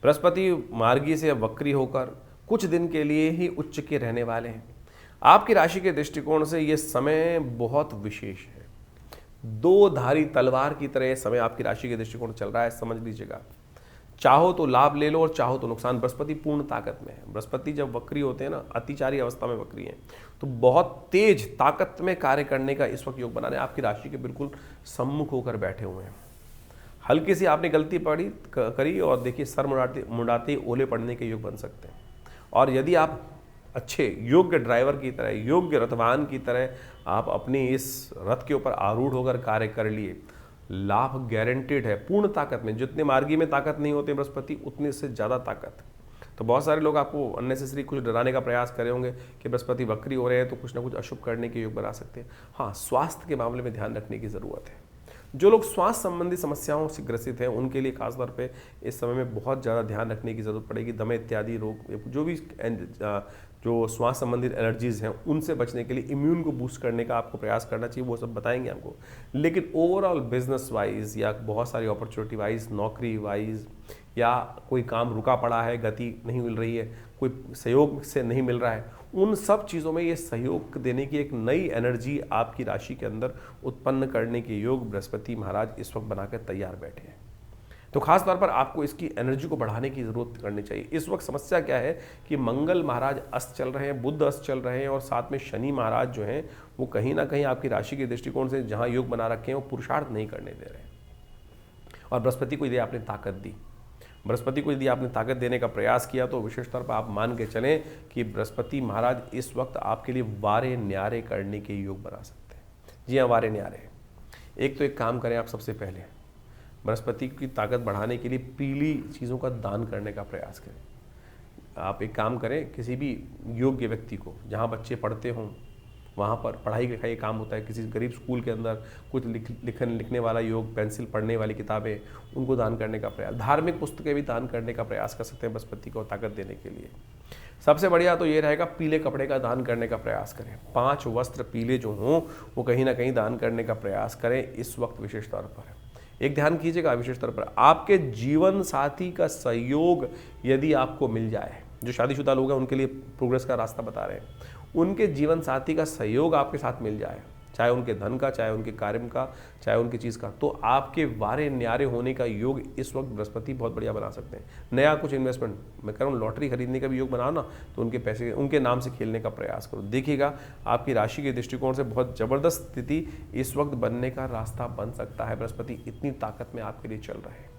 बृहस्पति मार्गी से अब वक्री होकर कुछ दिन के लिए ही उच्च के रहने वाले हैं। आपकी राशि के दृष्टिकोण से यह समय बहुत विशेष है। दो धारी तलवार की तरह यह समय आपकी राशि के दृष्टिकोण चल रहा है, समझ लीजिएगा। चाहो तो लाभ ले लो और चाहो तो नुकसान। बृहस्पति पूर्ण ताकत में है। बृहस्पति जब वक्री होते हैं ना, अतिचारी अवस्था में वक्री हैं, तो बहुत तेज ताकत में कार्य करने का इस वक्त योग बनाने आपकी राशि के बिल्कुल सम्मुख होकर बैठे हुए हैं। हल्की सी आपने गलती करी और देखिए सर मुड़ाते ओले पड़ने के योग बन सकते हैं। और यदि आप अच्छे योग्य ड्राइवर की तरह, योग्य रथवान की तरह आप अपनी इस रथ के ऊपर आरूढ़ होकर कार्य कर लिए, लाभ गारंटेड है। पूर्ण ताकत में, जितने मार्गी में ताकत नहीं होते बृहस्पति, उतने से ज़्यादा ताकत। तो बहुत सारे लोग आपको अननेसेसरी कुछ डराने का प्रयास करे होंगे कि बृहस्पति वक्री हो रहे हैं तो कुछ ना कुछ अशुभ करने के योग बना सकते हैं। हाँ, स्वास्थ्य के मामले में ध्यान रखने की ज़रूरत है। जो लोग स्वास्थ्य संबंधी समस्याओं से ग्रसित हैं उनके लिए खासतौर पे इस समय में बहुत ज़्यादा ध्यान रखने की ज़रूरत पड़ेगी। दमे इत्यादि रोग, जो भी जो स्वास्थ्य संबंधित एलर्जीज़ हैं, उनसे बचने के लिए इम्यून को बूस्ट करने का आपको प्रयास करना चाहिए, वो सब बताएंगे आपको। लेकिन ओवरऑल बिजनेस वाइज या बहुत सारी अपॉर्चुनिटी वाइज, नौकरी वाइज, या कोई काम रुका पड़ा है, गति नहीं मिल रही है, कोई सहयोग से नहीं मिल रहा है, उन सब चीज़ों में ये सहयोग देने की एक नई एनर्जी आपकी राशि के अंदर उत्पन्न करने के योग बृहस्पति महाराज इस वक्त बनाकर तैयार बैठे हैं। तो खास तौर पर आपको इसकी एनर्जी को बढ़ाने की जरूरत करनी चाहिए। इस वक्त समस्या क्या है कि मंगल महाराज अस्त चल रहे हैं, बुध अस्त चल रहे हैं, और साथ में शनि महाराज जो हैं वो कहीं ना कहीं आपकी राशि के दृष्टिकोण से जहां योग बना रखे हैं वो पुरुषार्थ नहीं करने दे रहे हैं। और बृहस्पति को यदि आपने ताकत दी, बृहस्पति को यदि आपने ताकत देने का प्रयास किया, तो विशेष तौर पर आप मान के चलें कि बृहस्पति महाराज इस वक्त आपके लिए वारे न्यारे करने के योग बना सकते हैं। जी हाँ, वारे न्यारे। एक तो एक काम करें आप, सबसे पहले बृहस्पति की ताकत बढ़ाने के लिए पीली चीज़ों का दान करने का प्रयास करें। आप एक काम करें, किसी भी योग्य व्यक्ति को, जहाँ बच्चे पढ़ते हों वहाँ पर पढ़ाई लिखाई काम होता है, किसी गरीब स्कूल के अंदर कुछ लिखने वाला योग, पेंसिल पढ़ने वाली किताबें, उनको दान करने का प्रयास, धार्मिक पुस्तकें भी दान करने का प्रयास कर सकते हैं बृहस्पति को ताकत देने के लिए। सबसे बढ़िया तो ये रहेगा, पीले कपड़े का दान करने का प्रयास करें। 5 वस्त्र पीले जो हों वो कहीं ना कहीं दान करने का प्रयास करें इस वक्त विशेष तौर पर। एक ध्यान कीजिएगा विशेष तौर पर, आपके जीवन साथी का सहयोग यदि आपको मिल जाए, जो शादीशुदा लोग हैं उनके लिए प्रोग्रेस का रास्ता बता रहे हैं, उनके जीवन साथी का सहयोग आपके साथ मिल जाए, चाहे उनके धन का, चाहे उनके कार्य का, चाहे उनकी चीज़ का, तो आपके वारे न्यारे होने का योग इस वक्त बृहस्पति बहुत बढ़िया बना सकते हैं। नया कुछ इन्वेस्टमेंट, मैं कह रहा हूँ लॉटरी खरीदने का भी योग बनाओ ना, तो उनके पैसे उनके नाम से खेलने का प्रयास करो। देखिएगा आपकी राशि के दृष्टिकोण से बहुत ज़बरदस्त स्थिति इस वक्त बनने का रास्ता बन सकता है। बृहस्पति इतनी ताकत में आपके लिए चल रहे हैं।